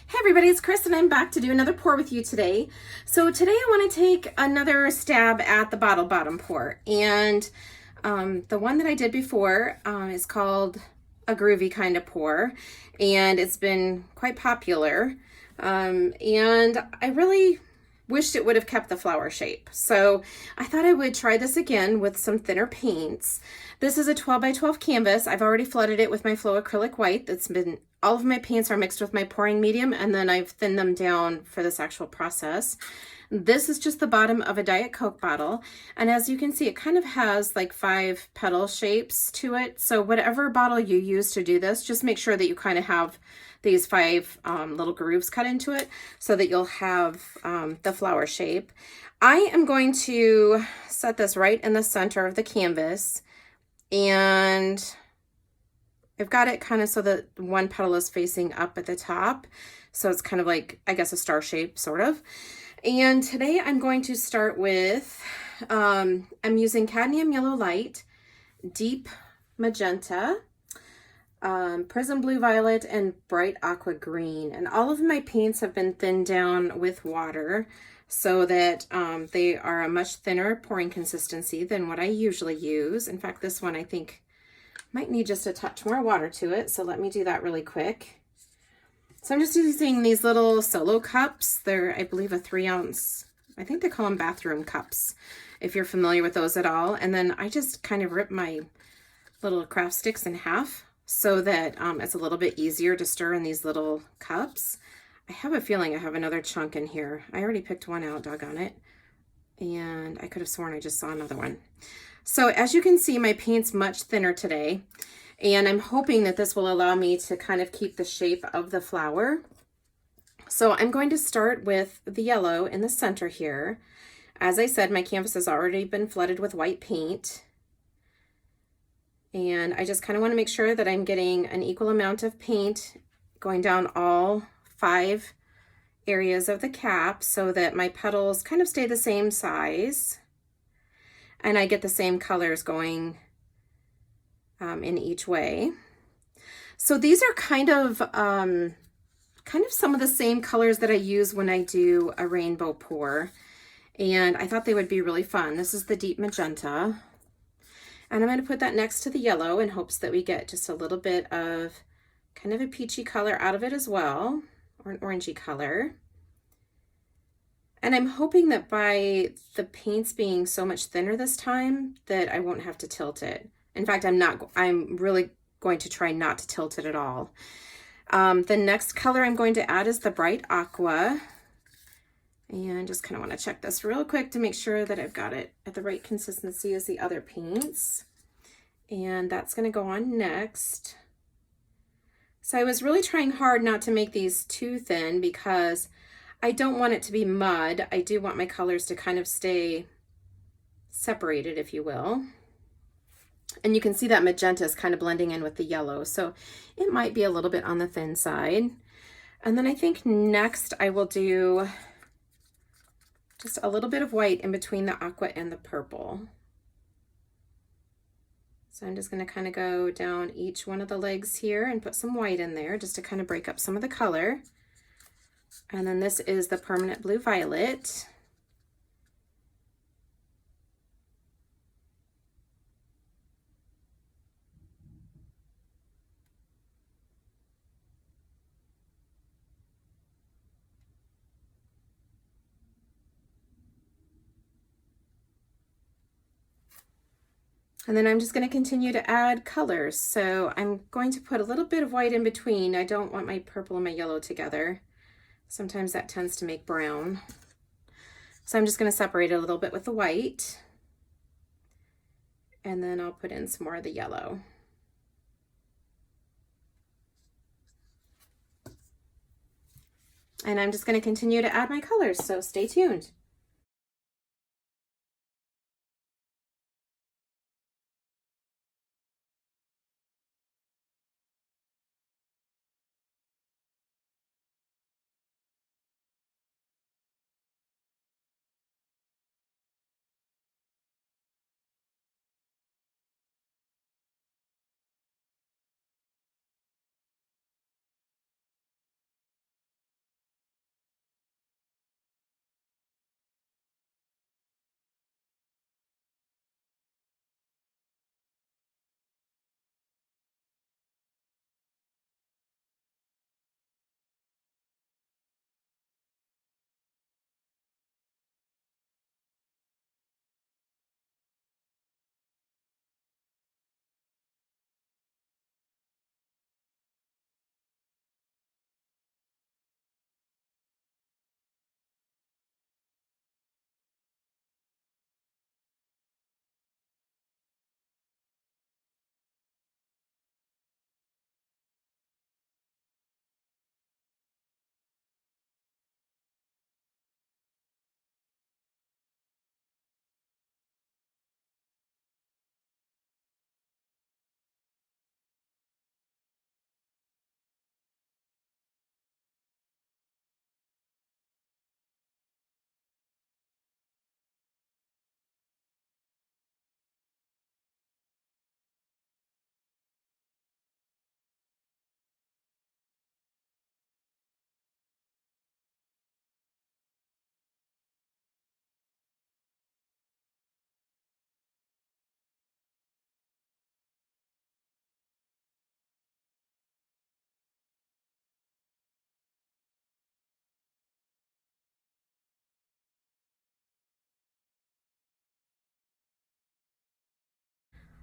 Hey everybody, it's Chris and I'm back to do another pour with you today. So today I want to take another stab at the bottle bottom pour. And the one that I did before is called a groovy kind of pour. And it's been quite popular. And I really wished it would have kept the flower shape. So I thought I would try this again with some thinner paints. This is a 12 by 12 canvas. I've already flooded it with my Flow Acrylic White. All of my paints are mixed with my pouring medium, and then I've thinned them down for this actual process. This is just the bottom of a Diet Coke bottle. And as you can see, it kind of has like 5 petal shapes to it. So whatever bottle you use to do this, just make sure that you kind of have these 5 little grooves cut into it so that you'll have the flower shape. I am going to set this right in the center of the canvas, and I've got it kind of so that one petal is facing up at the top. So it's kind of like, I guess, a star shape, sort of. And today I'm going to start with, I'm using Cadmium Yellow Light, Deep Magenta, Prism Blue Violet, and Bright Aqua Green. And all of my paints have been thinned down with water so that they are a much thinner pouring consistency than what I usually use. In fact, this one I think might need just a touch more water to it. So let me do that really quick. So I'm just using these little solo cups. They're, I believe, a 3-ounce, I think they call them bathroom cups, if you're familiar with those at all. And then I just kind of rip my little craft sticks in half so that it's a little bit easier to stir in these little cups. I have a feeling I have another chunk in here. I already picked one out, doggone it. And I could have sworn I just saw another one. So as you can see, my paint's much thinner today. And I'm hoping that this will allow me to kind of keep the shape of the flower. So I'm going to start with the yellow in the center here. As I said, my canvas has already been flooded with white paint. And I just kind of want to make sure that I'm getting an equal amount of paint going down all 5 areas of the cap so that my petals kind of stay the same size. And I get the same colors going in each way. So these are kind of some of the same colors that I use when I do a rainbow pour. And I thought they would be really fun. This is the Deep Magenta. And I'm going to put that next to the yellow in hopes that we get just a little bit of kind of a peachy color out of it as well, or an orangey color. And I'm hoping that by the paints being so much thinner this time that I won't have to tilt it. In fact, I'm really going to try not to tilt it at all. The next color I'm going to add is the Bright Aqua. And just kind of want to check this real quick to make sure that I've got it at the right consistency as the other paints. And that's going to go on next. So I was really trying hard not to make these too thin because I don't want it to be mud. I do want my colors to kind of stay separated, if you will. And you can see that magenta is kind of blending in with the yellow, so it might be a little bit on the thin side. And then I think next I will do just a little bit of white in between the aqua and the purple. So I'm just going to kind of go down each one of the legs here and put some white in there just to kind of break up some of the color. And then this is the Permanent Blue Violet. And then I'm just going to continue to add colors. So I'm going to put a little bit of white in between. I don't want my purple and my yellow together. Sometimes that tends to make brown. So I'm just going to separate it a little bit with the white. And then I'll put in some more of the yellow. And I'm just going to continue to add my colors, so stay tuned.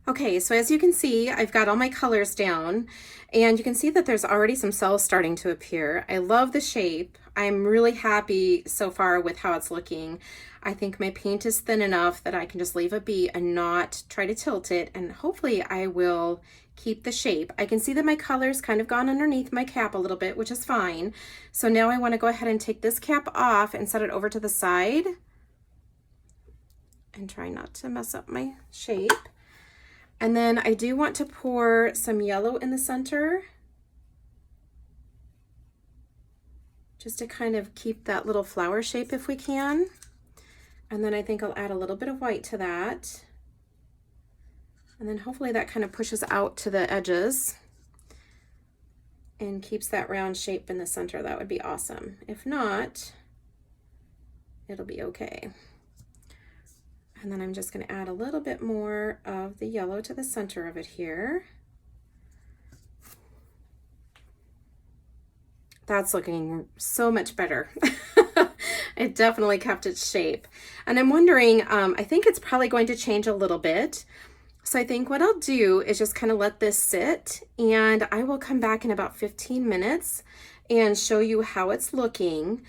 Okay, so as you can see, I've got all my colors down, and you can see that there's already some cells starting to appear. I love the shape. I'm really happy so far with how it's looking. I think my paint is thin enough that I can just leave it be and not try to tilt it, and hopefully I will keep the shape. I can see that my color's kind of gone underneath my cap a little bit, which is fine. So now I want to go ahead and take this cap off and set it over to the side and try not to mess up my shape. And then I do want to pour some yellow in the center, just to kind of keep that little flower shape if we can. And then I think I'll add a little bit of white to that. And then hopefully that kind of pushes out to the edges and keeps that round shape in the center. That would be awesome. If not, it'll be okay. And then I'm just going to add a little bit more of the yellow to the center of it here. That's looking so much better. It definitely kept its shape. And I'm wondering, I think it's probably going to change a little bit. So I think what I'll do is just kind of let this sit, and I will come back in about 15 minutes and show you how it's looking,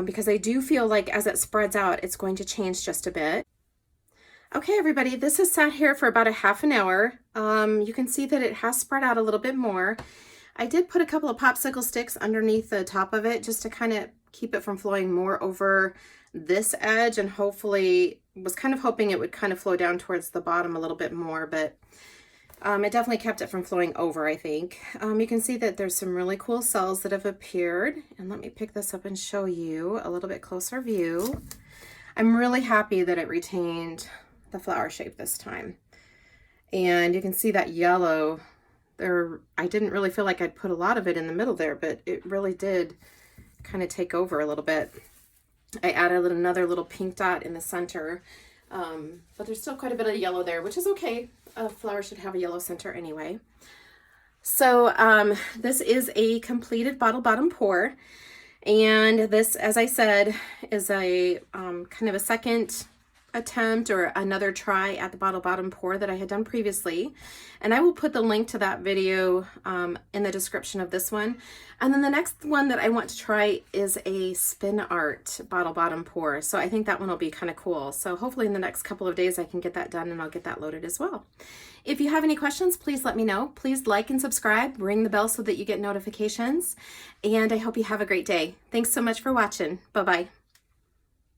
because I do feel like as it spreads out, it's going to change just a bit. Okay, everybody, this has sat here for about a half an hour. You can see that it has spread out a little bit more. I did put a couple of popsicle sticks underneath the top of it just to kind of keep it from flowing more over this edge, and hopefully was kind of hoping it would kind of flow down towards the bottom a little bit more, but it definitely kept it from flowing over, I think. You can see that there's some really cool cells that have appeared, and let me pick this up and show you a little bit closer view. I'm really happy that it retained the flower shape this time. And you can see that yellow there. I didn't really feel like I'd put a lot of it in the middle there, but it really did kind of take over a little bit. I added another little pink dot in the center, but there's still quite a bit of yellow there, which is okay. A flower should have a yellow center anyway. So this is a completed bottle bottom pour, and this, as I said, is a kind of a second attempt or another try at the bottle bottom pour that I had done previously, and I will put the link to that video in the description of this one. And then the next one that I want to try is a spin art bottle bottom pour, so I think that one will be kind of cool. So hopefully in the next couple of days I can get that done, and I'll get that loaded as well. If you have any questions, please let me know. Please like and subscribe, ring the bell so that you get notifications, and I hope you have a great day. Thanks so much for watching. Bye-bye.